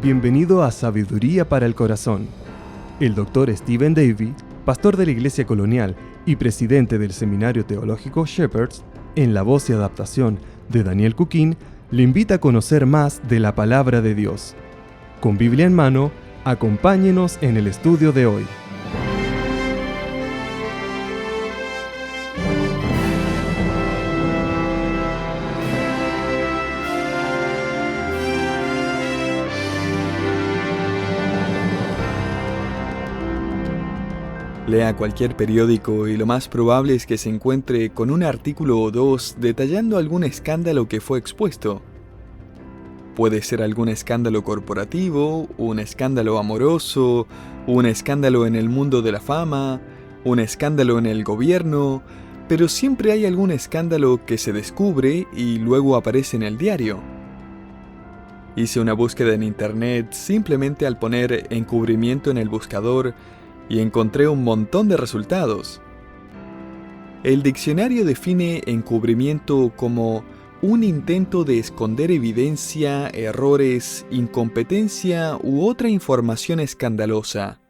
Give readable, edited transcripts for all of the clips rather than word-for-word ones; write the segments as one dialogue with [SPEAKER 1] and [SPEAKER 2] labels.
[SPEAKER 1] Bienvenido a Sabiduría para el Corazón. El Dr. Stephen Davey, pastor de la Iglesia Colonial y presidente del Seminario Teológico Shepherds, en la voz y adaptación de Daniel Cuquín, le invita a conocer más de la Palabra de Dios. Con Biblia en mano, acompáñenos en el estudio de hoy.
[SPEAKER 2] Lea cualquier periódico y lo más probable es que se encuentre con un artículo o dos detallando algún escándalo que fue expuesto. Puede ser algún escándalo corporativo, un escándalo amoroso, un escándalo en el mundo de la fama, un escándalo en el gobierno, pero siempre hay algún escándalo que se descubre y luego aparece en el diario. Hice una búsqueda en internet simplemente al poner encubrimiento en el buscador y encontré un montón de resultados. El diccionario define encubrimiento como un intento de esconder evidencia, errores, incompetencia u otra información escandalosa.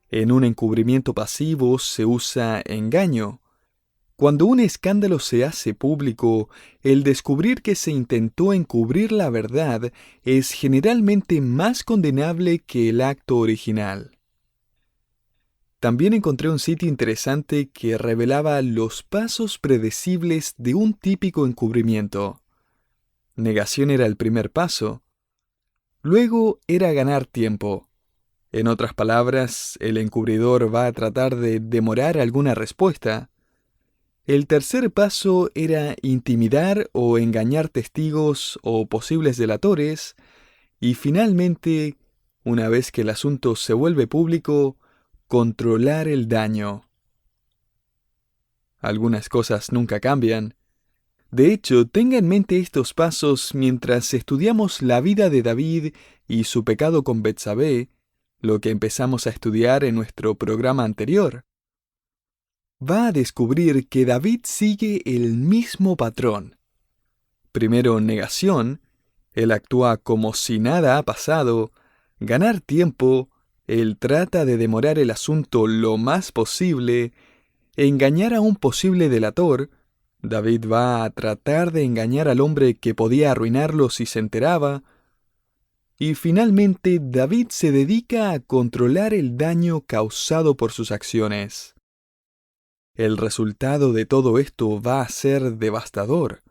[SPEAKER 2] En un encubrimiento pasivo se usa engaño. Cuando un escándalo se hace público, el descubrir que se intentó encubrir la verdad es generalmente más condenable que el acto original. También encontré un sitio interesante que revelaba los pasos predecibles de un típico encubrimiento. Negación era el primer paso. Luego era ganar tiempo. En otras palabras, el encubridor va a tratar de demorar alguna respuesta. El tercer paso era intimidar o engañar testigos o posibles delatores. Y finalmente, una vez que el asunto se vuelve público, controlar el daño. Algunas cosas nunca cambian. De hecho, tenga en mente estos pasos mientras estudiamos la vida de David y su pecado con Betsabé, lo que empezamos a estudiar en nuestro programa anterior. Va a descubrir que David sigue el mismo patrón. Primero, negación. Él actúa como si nada ha pasado. Ganar tiempo. Él trata de demorar el asunto lo más posible, engañar a un posible delator. David va a tratar de engañar al hombre que podía arruinarlo si se enteraba. Y finalmente, David se dedica a controlar el daño causado por sus acciones. El resultado de todo esto va a ser devastador.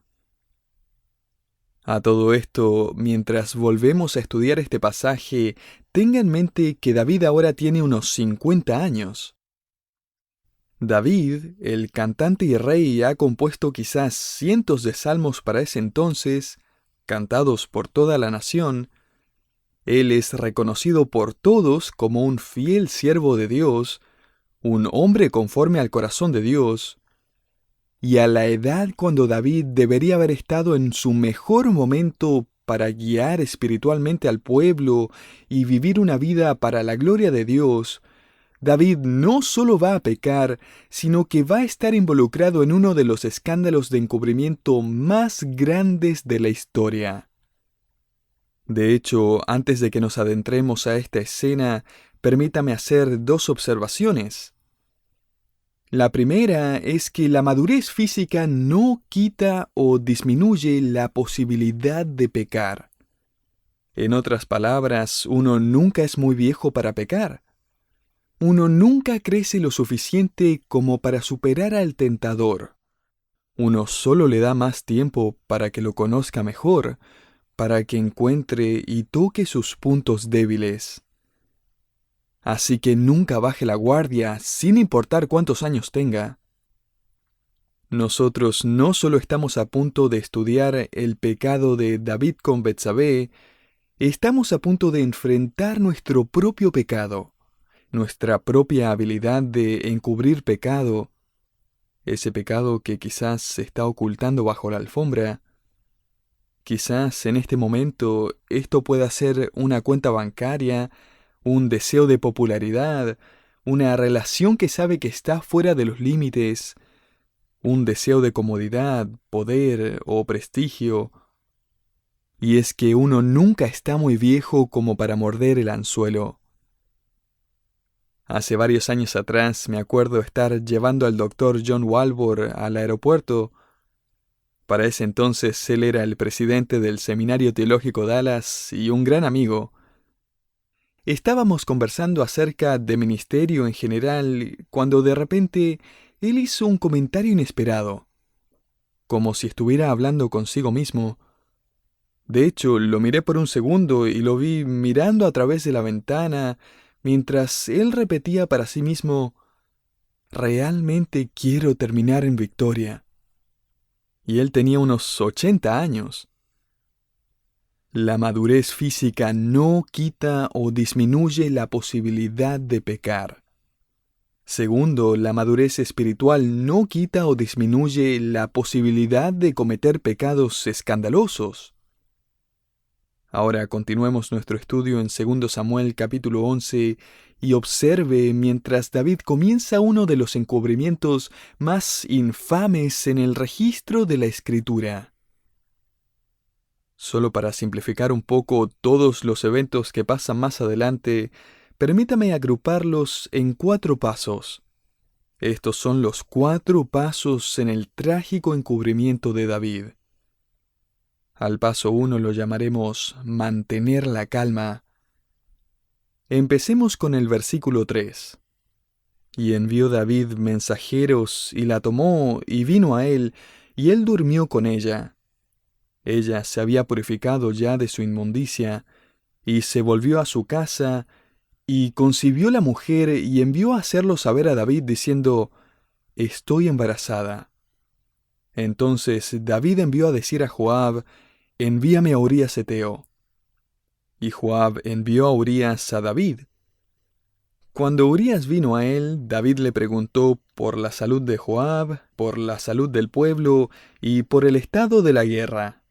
[SPEAKER 2] A todo esto, mientras volvemos a estudiar este pasaje, tenga en mente que David ahora tiene unos 50 años. David, el cantante y rey, ha compuesto quizás cientos de salmos para ese entonces, cantados por toda la nación. Él es reconocido por todos como un fiel siervo de Dios, un hombre conforme al corazón de Dios. Y a la edad cuando David debería haber estado en su mejor momento para guiar espiritualmente al pueblo y vivir una vida para la gloria de Dios, David no solo va a pecar, sino que va a estar involucrado en uno de los escándalos de encubrimiento más grandes de la historia. De hecho, antes de que nos adentremos a esta escena, permítame hacer dos observaciones. La primera es que la madurez física no quita o disminuye la posibilidad de pecar. En otras palabras, uno nunca es muy viejo para pecar. Uno nunca crece lo suficiente como para superar al tentador. Uno solo le da más tiempo para que lo conozca mejor, para que encuentre y toque sus puntos débiles. Así que nunca baje la guardia, sin importar cuántos años tenga. Nosotros no solo estamos a punto de estudiar el pecado de David con Betsabé, estamos a punto de enfrentar nuestro propio pecado, nuestra propia habilidad de encubrir pecado, ese pecado que quizás se está ocultando bajo la alfombra. Quizás en este momento esto pueda ser una cuenta bancaria, un deseo de popularidad, una relación que sabe que está fuera de los límites, un deseo de comodidad, poder o prestigio. y es que uno nunca está muy viejo como para morder el anzuelo. Hace varios años atrás me acuerdo estar llevando al doctor John Walbor al aeropuerto. Para ese entonces él era el presidente del Seminario Teológico Dallas y un gran amigo. Estábamos conversando acerca de ministerio en general cuando de repente él hizo un comentario inesperado, como si estuviera hablando consigo mismo. De hecho, lo miré por un segundo y lo vi mirando a través de la ventana mientras él repetía para sí mismo: «Realmente quiero terminar en victoria». Y él tenía unos 80 años. La madurez física no quita o disminuye la posibilidad de pecar. Segundo, la madurez espiritual no quita o disminuye la posibilidad de cometer pecados escandalosos. Ahora continuemos nuestro estudio en 2 Samuel capítulo 11 y observe mientras David comienza uno de los encubrimientos más infames en el registro de la Escritura. Solo para simplificar un poco todos los eventos que pasan más adelante, permítame agruparlos en 4 pasos. Estos son los 4 pasos en el trágico encubrimiento de David. Al paso 1 lo llamaremos mantener la calma. Empecemos con el versículo 3. Y envió David mensajeros, y la tomó, y vino a él, y él durmió con ella. Ella se había purificado ya de su inmundicia, y se volvió a su casa, y concibió la mujer, y envió a hacerlo saber a David, diciendo: «Estoy embarazada». Entonces David envió a decir a Joab: «Envíame a Urías Heteo». Y Joab envió a Urías a David. Cuando Urías vino a él, David le preguntó por la salud de Joab, por la salud del pueblo y por el estado de la guerra.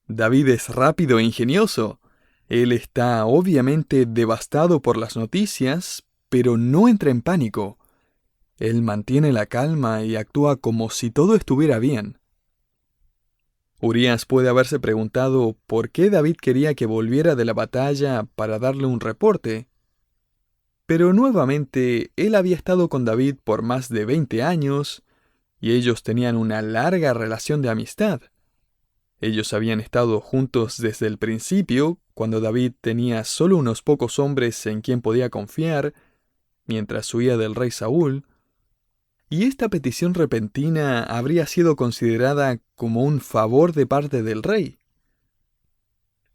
[SPEAKER 2] David es rápido e ingenioso. Él está obviamente devastado por las noticias, pero no entra en pánico. Él mantiene la calma y actúa como si todo estuviera bien. Urías puede haberse preguntado por qué David quería que volviera de la batalla para darle un reporte. Pero nuevamente, él había estado con David por más de 20 años, y ellos tenían una larga relación de amistad. Ellos habían estado juntos desde el principio, cuando David tenía solo unos pocos hombres en quien podía confiar, mientras huía del rey Saúl. Y esta petición repentina habría sido considerada como un favor de parte del rey.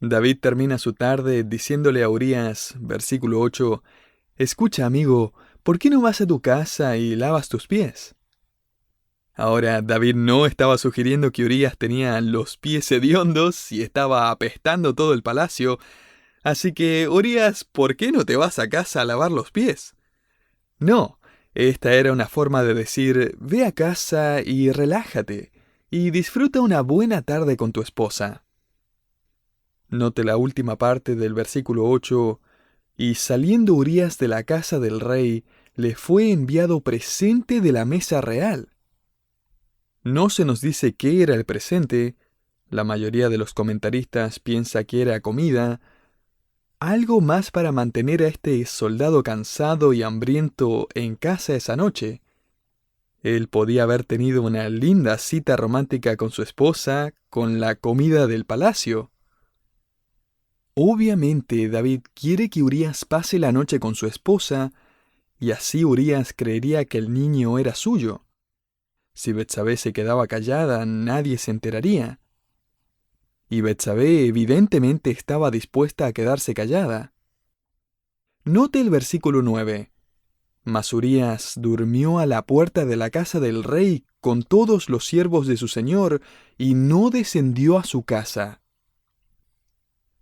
[SPEAKER 2] David termina su tarde diciéndole a Urías, versículo 8, «Escucha, amigo, ¿por qué no vas a tu casa y lavas tus pies?» Ahora, David no estaba sugiriendo que Urías tenía los pies hediondos y estaba apestando todo el palacio, así que, Urías, ¿por qué no te vas a casa a lavar los pies? No. Esta era una forma de decir: ve a casa y relájate, y disfruta una buena tarde con tu esposa. Note la última parte del versículo 8, y saliendo Urías de la casa del rey, le fue enviado presente de la mesa real. No se nos dice qué era el presente, la mayoría de los comentaristas piensa que era comida, algo más para mantener a este soldado cansado y hambriento en casa esa noche. Él podía haber tenido una linda cita romántica con su esposa, con la comida del palacio. Obviamente, David quiere que Urías pase la noche con su esposa, y así Urías creería que el niño era suyo. Si Betsabé se quedaba callada, nadie se enteraría. Y Betsabé evidentemente estaba dispuesta a quedarse callada. Note el versículo 9. Mas Urías durmió a la puerta de la casa del rey con todos los siervos de su señor, y no descendió a su casa.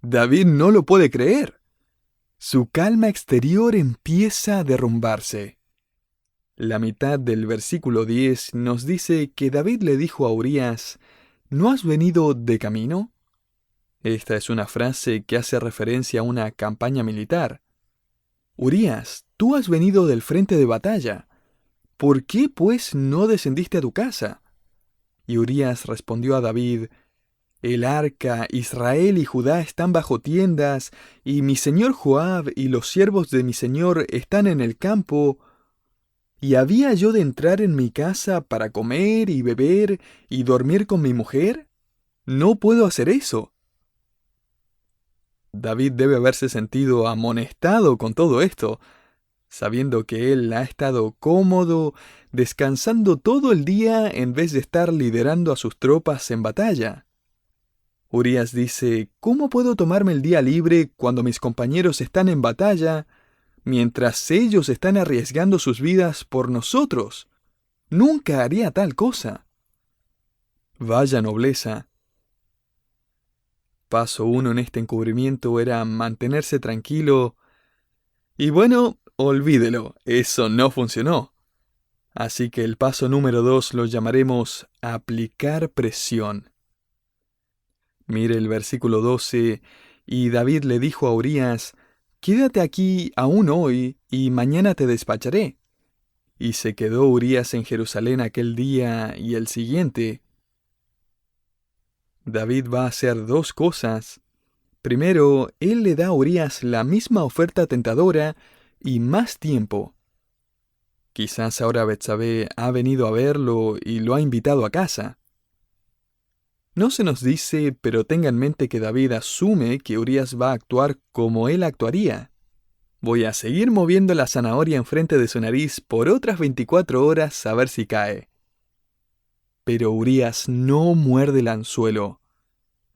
[SPEAKER 2] David no lo puede creer. Su calma exterior empieza a derrumbarse. La mitad del versículo 10 nos dice que David le dijo a Urías: ¿No has venido de camino? Esta es una frase que hace referencia a una campaña militar. Urías, tú has venido del frente de batalla. ¿Por qué, pues, no descendiste a tu casa? Y Urías respondió a David: el arca, Israel y Judá están bajo tiendas, y mi señor Joab y los siervos de mi señor están en el campo, ¿y había yo de entrar en mi casa para comer y beber y dormir con mi mujer? No puedo hacer eso. David debe haberse sentido amonestado con todo esto, sabiendo que él ha estado cómodo, descansando todo el día en vez de estar liderando a sus tropas en batalla. Urías dice, ¿cómo puedo tomarme el día libre cuando mis compañeros están en batalla, mientras ellos están arriesgando sus vidas por nosotros? Nunca haría tal cosa. Vaya nobleza. Paso 1 en este encubrimiento era mantenerse tranquilo. Y bueno, olvídelo, eso no funcionó. Así que el paso número 2 lo llamaremos aplicar presión. Mire el versículo 12, y David le dijo a Urías, «Quédate aquí aún hoy, y mañana te despacharé». Y se quedó Urías en Jerusalén aquel día y el siguiente. David va a hacer dos cosas. Primero, él le da a Urías la misma oferta tentadora y más tiempo. Quizás ahora Betsabé ha venido a verlo y lo ha invitado a casa. No se nos dice, pero tenga en mente que David asume que Urías va a actuar como él actuaría. Voy a seguir moviendo la zanahoria enfrente de su nariz por otras 24 horas a ver si cae. Pero Urías no muerde el anzuelo.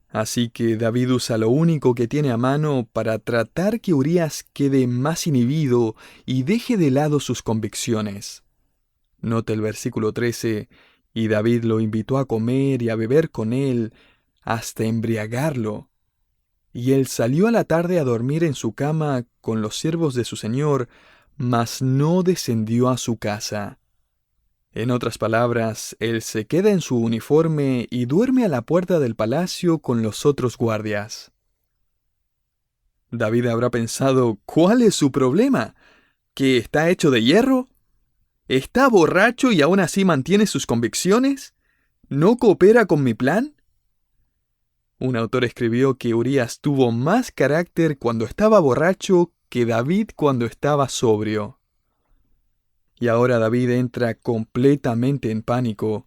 [SPEAKER 2] Así que David usa lo único que tiene a mano para tratar que Urías quede más inhibido y deje de lado sus convicciones. Note el versículo 13, y David lo invitó a comer y a beber con él, hasta embriagarlo. Y él salió a la tarde a dormir en su cama con los siervos de su señor, mas no descendió a su casa. En otras palabras, él se queda en su uniforme y duerme a la puerta del palacio con los otros guardias. David habrá pensado, ¿cuál es su problema? ¿Que está hecho de hierro? ¿Está borracho y aún así mantiene sus convicciones? ¿No coopera con mi plan? Un autor escribió que Urías tuvo más carácter cuando estaba borracho que David cuando estaba sobrio. Y ahora David entra completamente en pánico.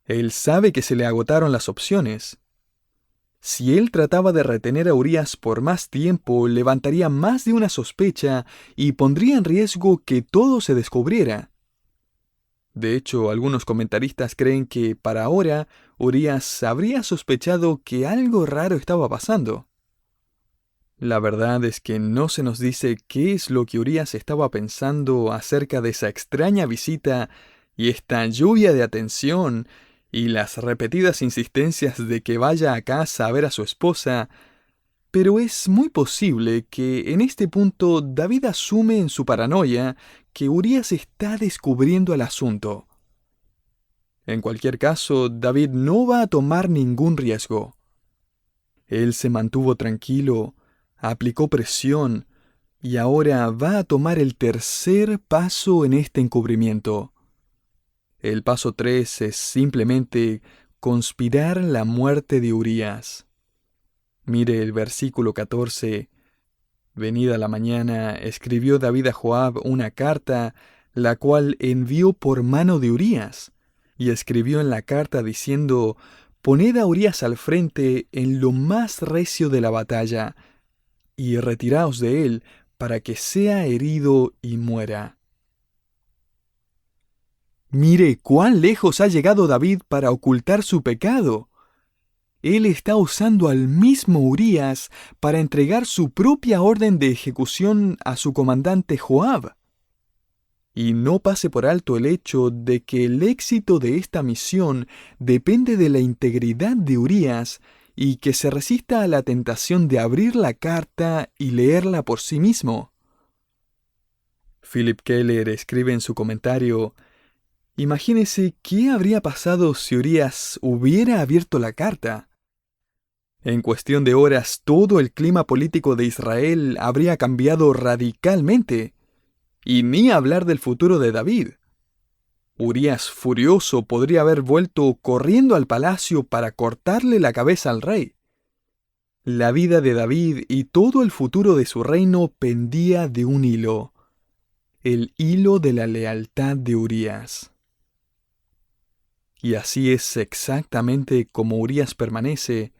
[SPEAKER 2] Él sabe que se le agotaron las opciones. Si él trataba de retener a Urías por más tiempo, levantaría más de una sospecha y pondría en riesgo que todo se descubriera. De hecho, algunos comentaristas creen que para ahora Urías habría sospechado que algo raro estaba pasando. La verdad es que no se nos dice qué es lo que Urías estaba pensando acerca de esa extraña visita y esta lluvia de atención y las repetidas insistencias de que vaya a casa a ver a su esposa, pero es muy posible que en este punto David asume en su paranoia que Urías está descubriendo el asunto. En cualquier caso, David no va a tomar ningún riesgo. Él se mantuvo tranquilo, aplicó presión y ahora va a tomar el tercer paso en este encubrimiento. El paso 3 es simplemente conspirar la muerte de Urías. Mire el versículo 14. Venida la mañana, escribió David a Joab una carta, la cual envió por mano de Urías, y escribió en la carta diciendo: «Poned a Urías al frente en lo más recio de la batalla, y retiraos de él, para que sea herido y muera». Mire cuán lejos ha llegado David para ocultar su pecado. Él está usando al mismo Urías para entregar su propia orden de ejecución a su comandante Joab. Y no pase por alto el hecho de que el éxito de esta misión depende de la integridad de Urías y que se resista a la tentación de abrir la carta y leerla por sí mismo. Philip Keller escribe en su comentario: «Imagínese qué habría pasado si Urías hubiera abierto la carta. En cuestión de horas, todo el clima político de Israel habría cambiado radicalmente, y ni hablar del futuro de David. Urías, furioso, podría haber vuelto corriendo al palacio para cortarle la cabeza al rey. La vida de David y todo el futuro de su reino pendía de un hilo, el hilo de la lealtad de Urías. Y así es exactamente como Urías permanece,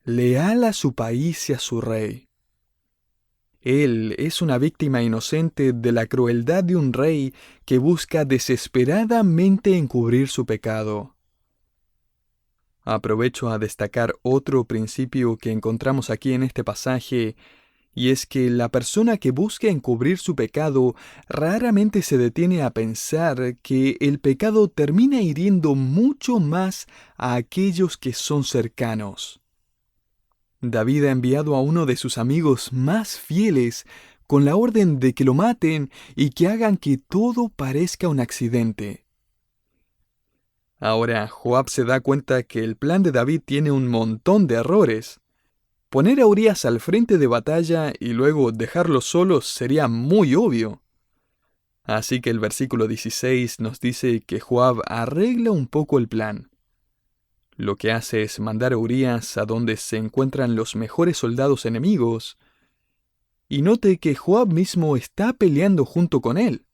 [SPEAKER 2] leal a su país y a su rey. Él es una víctima inocente de la crueldad de un rey que busca desesperadamente encubrir su pecado. Aprovecho a destacar otro principio que encontramos aquí en este pasaje, y es que la persona que busca encubrir su pecado raramente se detiene a pensar que el pecado termina hiriendo mucho más a aquellos que son cercanos. David ha enviado a uno de sus amigos más fieles con la orden de que lo maten y que hagan que todo parezca un accidente. Ahora, Joab se da cuenta que el plan de David tiene un montón de errores. Poner a Urías al frente de batalla y luego dejarlo solo sería muy obvio. Así que el versículo 16 nos dice que Joab arregla un poco el plan. Lo que hace es mandar a Urías a donde se encuentran los mejores soldados enemigos. Y note que Joab mismo está peleando junto con él.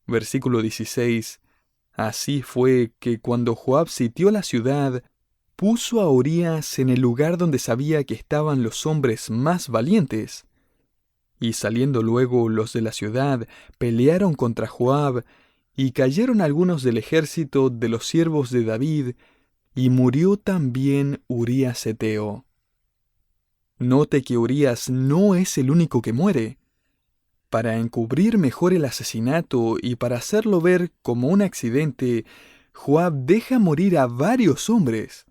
[SPEAKER 2] Versículo 16. Así fue que cuando Joab sitió la ciudad, puso a Urías en el lugar donde sabía que estaban los hombres más valientes. Y saliendo luego los de la ciudad, pelearon contra Joab, y cayeron algunos del ejército de los siervos de David, y murió también Urías heteo. Note que Urías no es el único que muere. Para encubrir mejor el asesinato y para hacerlo ver como un accidente, Joab deja morir a varios hombres.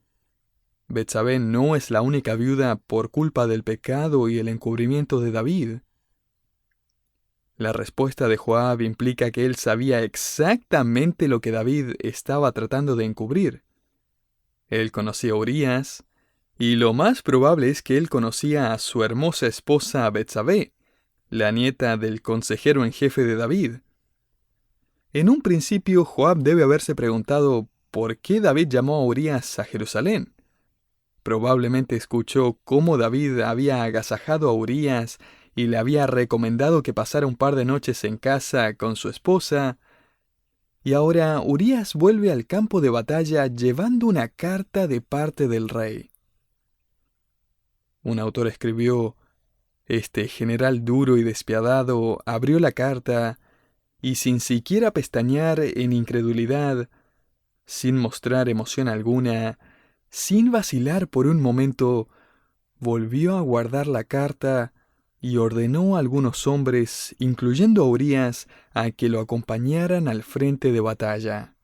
[SPEAKER 2] Betsabé no es la única viuda por culpa del pecado y el encubrimiento de David. La respuesta de Joab implica que él sabía exactamente lo que David estaba tratando de encubrir. Él conocía a Urías, y lo más probable es que él conocía a su hermosa esposa Betsabé, la nieta del consejero en jefe de David. En un principio, Joab debe haberse preguntado por qué David llamó a Urías a Jerusalén. Probablemente escuchó cómo David había agasajado a Urías y le había recomendado que pasara un par de noches en casa con su esposa. Y ahora Urías vuelve al campo de batalla llevando una carta de parte del rey. Un autor escribió: este general duro y despiadado abrió la carta y sin siquiera pestañear en incredulidad, sin mostrar emoción alguna, sin vacilar por un momento, volvió a guardar la carta y ordenó a algunos hombres, incluyendo a Urías, a que lo acompañaran al frente de batalla.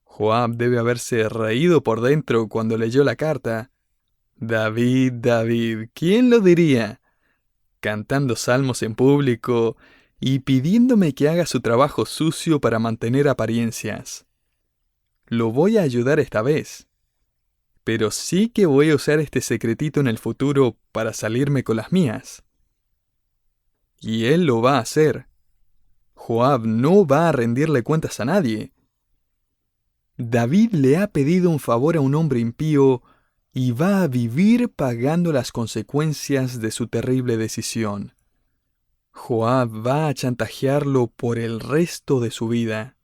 [SPEAKER 2] Joab debe haberse reído por dentro cuando leyó la carta. David, David, ¿quién lo diría? Cantando salmos en público y pidiéndome que haga su trabajo sucio para mantener apariencias. Lo voy a ayudar esta vez, pero sí que voy a usar este secretito en el futuro para salirme con las mías. Y él lo va a hacer. Joab no va a rendirle cuentas a nadie. David le ha pedido un favor a un hombre impío y va a vivir pagando las consecuencias de su terrible decisión. Joab va a chantajearlo por el resto de su vida.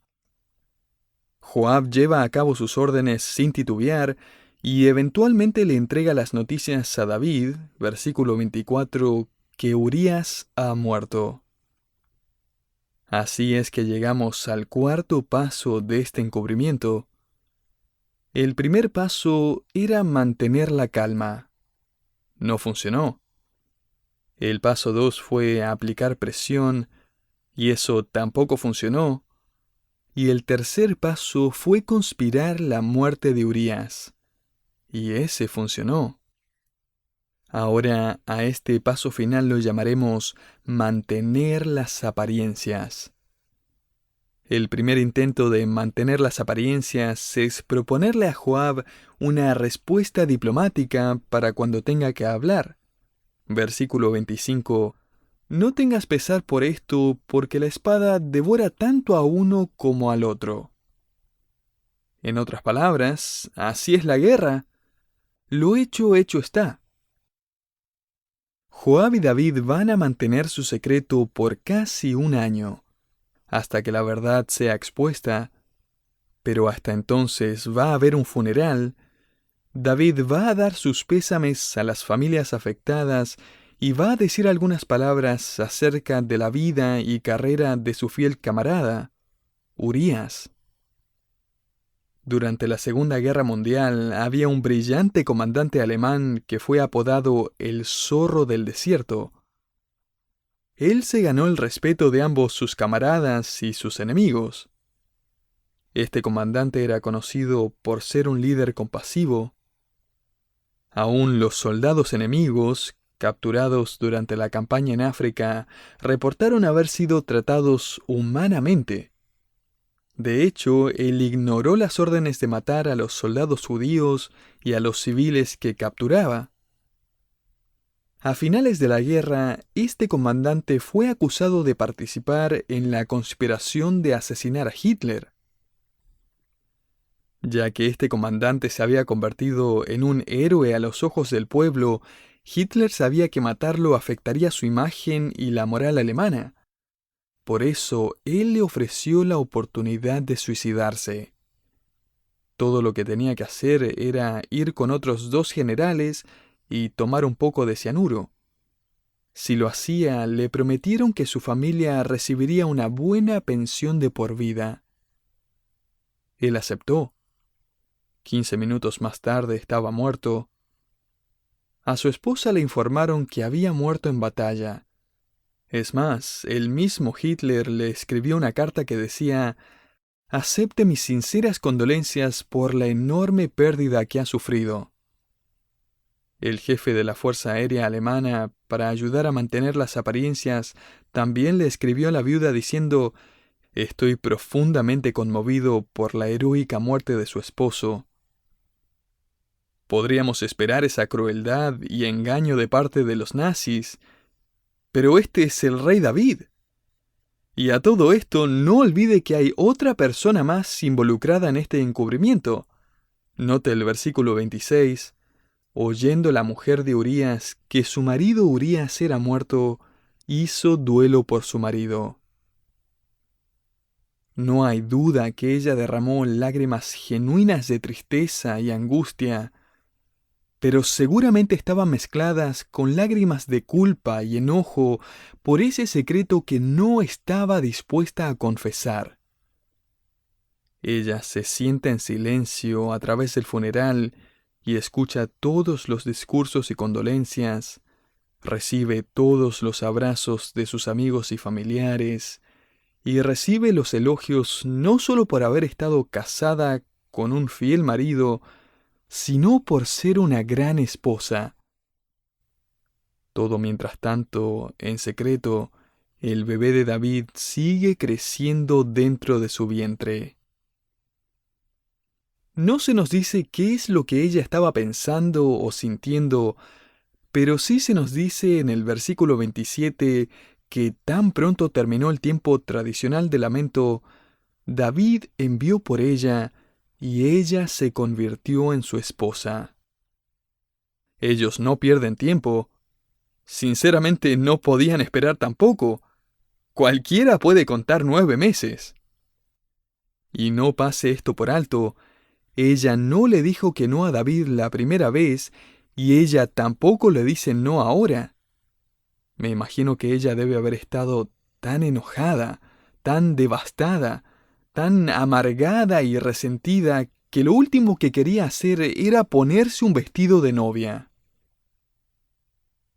[SPEAKER 2] Joab lleva a cabo sus órdenes sin titubear y eventualmente le entrega las noticias a David, versículo 24, que Urías ha muerto. Así es que llegamos al cuarto paso de este encubrimiento. El primer paso era mantener la calma. No funcionó. El paso 2 fue aplicar presión, y eso tampoco funcionó. Y el tercer paso fue conspirar la muerte de Urías, y ese funcionó. Ahora, a este paso final lo llamaremos mantener las apariencias. El primer intento de mantener las apariencias es proponerle a Joab una respuesta diplomática para cuando tenga que hablar. Versículo 25. No tengas pesar por esto, porque la espada devora tanto a uno como al otro. En otras palabras, así es la guerra. Lo hecho, hecho está. Joab y David van a mantener su secreto por casi un año, hasta que la verdad sea expuesta, pero hasta entonces va a haber un funeral. David va a dar sus pésames a las familias afectadas y va a decir algunas palabras acerca de la vida y carrera de su fiel camarada, Urías. Durante la Segunda Guerra Mundial había un brillante comandante alemán que fue apodado el Zorro del Desierto. Él se ganó el respeto de ambos sus camaradas y sus enemigos. Este comandante era conocido por ser un líder compasivo. Aún los soldados enemigos, capturados durante la campaña en África, reportaron haber sido tratados humanamente. De hecho, él ignoró las órdenes de matar a los soldados judíos y a los civiles que capturaba. A finales de la guerra, este comandante fue acusado de participar en la conspiración de asesinar a Hitler. Ya que este comandante se había convertido en un héroe a los ojos del pueblo, Hitler sabía que matarlo afectaría su imagen y la moral alemana. Por eso, él le ofreció la oportunidad de suicidarse. Todo lo que tenía que hacer era ir con otros 2 generales y tomar un poco de cianuro. Si lo hacía, le prometieron que su familia recibiría una buena pensión de por vida. Él aceptó. 15 minutos más tarde estaba muerto. A su esposa le informaron que había muerto en batalla. Es más, el mismo Hitler le escribió una carta que decía: «Acepte mis sinceras condolencias por la enorme pérdida que ha sufrido». El jefe de la Fuerza Aérea Alemana, para ayudar a mantener las apariencias, también le escribió a la viuda diciendo: «Estoy profundamente conmovido por la heroica muerte de su esposo». Podríamos esperar esa crueldad y engaño de parte de los nazis, pero este es el rey David. Y a todo esto, no olvide que hay otra persona más involucrada en este encubrimiento. Note el versículo 26. Oyendo la mujer de Urías que su marido Urías era muerto, hizo duelo por su marido. No hay duda que ella derramó lágrimas genuinas de tristeza y angustia, pero seguramente estaban mezcladas con lágrimas de culpa y enojo por ese secreto que no estaba dispuesta a confesar. Ella se sienta en silencio a través del funeral y escucha todos los discursos y condolencias, recibe todos los abrazos de sus amigos y familiares, y recibe los elogios no solo por haber estado casada con un fiel marido, sino por ser una gran esposa. Todo mientras tanto, en secreto, el bebé de David sigue creciendo dentro de su vientre. No se nos dice qué es lo que ella estaba pensando o sintiendo, pero sí se nos dice en el versículo 27 que tan pronto terminó el tiempo tradicional de lamento, David envió por ella y ella se convirtió en su esposa. Ellos no pierden tiempo. Sinceramente no podían esperar tampoco. Cualquiera puede contar 9 meses. Y no pase esto por alto. Ella no le dijo que no a David la primera vez y ella tampoco le dice no ahora. Me imagino que ella debe haber estado tan enojada, tan devastada, tan amargada y resentida que lo último que quería hacer era ponerse un vestido de novia.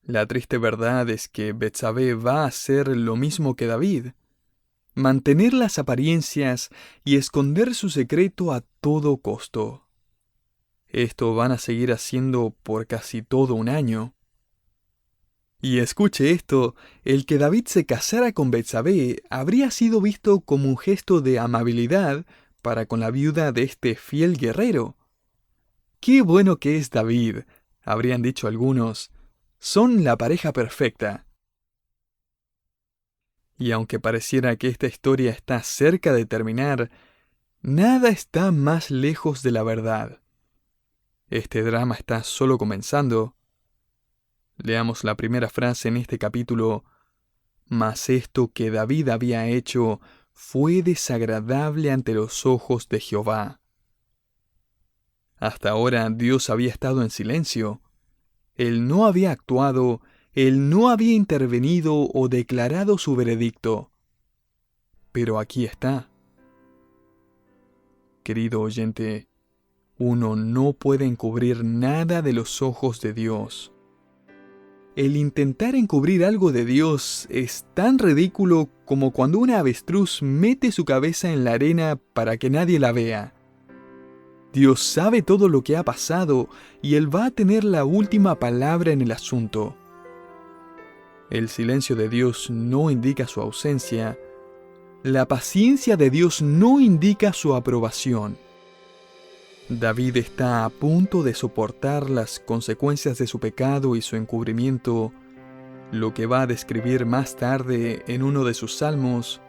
[SPEAKER 2] La triste verdad es que Betsabé va a hacer lo mismo que David: mantener las apariencias y esconder su secreto a todo costo. Esto van a seguir haciendo por casi todo un año. Y escuche esto, el que David se casara con Betsabé habría sido visto como un gesto de amabilidad para con la viuda de este fiel guerrero. ¡Qué bueno que es David!, habrían dicho algunos. Son la pareja perfecta. Y aunque pareciera que esta historia está cerca de terminar, nada está más lejos de la verdad. Este drama está solo comenzando. Leamos la primera frase en este capítulo. Mas esto que David había hecho fue desagradable ante los ojos de Jehová. Hasta ahora Dios había estado en silencio. Él no había actuado, Él no había intervenido o declarado su veredicto. Pero aquí está. Querido oyente, uno no puede encubrir nada de los ojos de Dios. El intentar encubrir algo de Dios es tan ridículo como cuando una avestruz mete su cabeza en la arena para que nadie la vea. Dios sabe todo lo que ha pasado y Él va a tener la última palabra en el asunto. El silencio de Dios no indica su ausencia. La paciencia de Dios no indica su aprobación. David está a punto de soportar las consecuencias de su pecado y su encubrimiento, lo que va a describir más tarde en uno de sus salmos.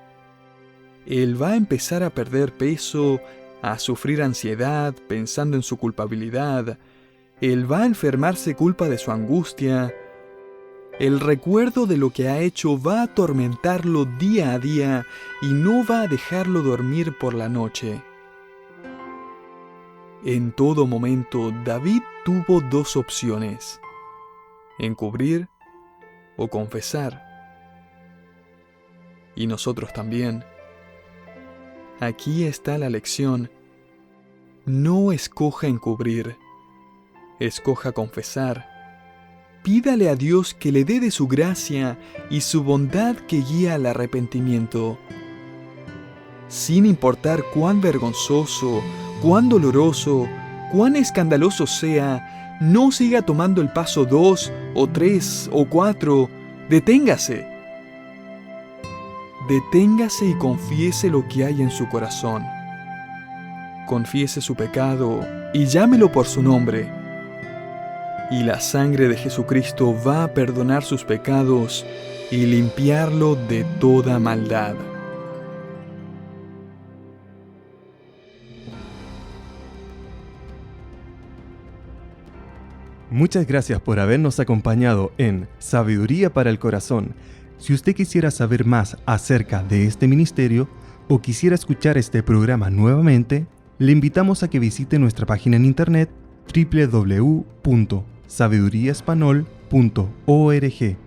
[SPEAKER 2] Él va a empezar a perder peso, a sufrir ansiedad pensando en su culpabilidad. Él va a enfermarse culpa de su angustia. El recuerdo de lo que ha hecho va a atormentarlo día a día y no va a dejarlo dormir por la noche. En todo momento, David tuvo dos opciones: encubrir o confesar. Y nosotros también. Aquí está la lección. No escoja encubrir, escoja confesar. Pídale a Dios que le dé de su gracia y su bondad que guía al arrepentimiento. Sin importar cuán vergonzoso, cuán doloroso, cuán escandaloso sea, no siga tomando el paso 2 o 3 o 4. Deténgase. Deténgase y confiese lo que hay en su corazón. Confiese su pecado y llámelo por su nombre. Y la sangre de Jesucristo va a perdonar sus pecados y limpiarlo de toda maldad.
[SPEAKER 1] Muchas gracias por habernos acompañado en Sabiduría para el Corazón. Si usted quisiera saber más acerca de este ministerio o quisiera escuchar este programa nuevamente, le invitamos a que visite nuestra página en internet www.sabiduriaespanol.org.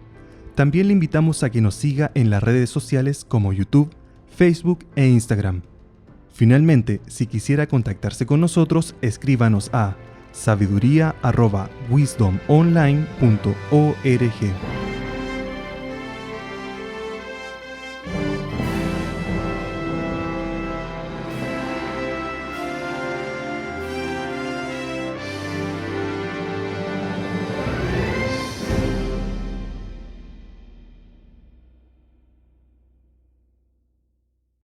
[SPEAKER 1] También le invitamos a que nos siga en las redes sociales como YouTube, Facebook e Instagram. Finalmente, si quisiera contactarse con nosotros, escríbanos a sabiduría@wisdomonline.org.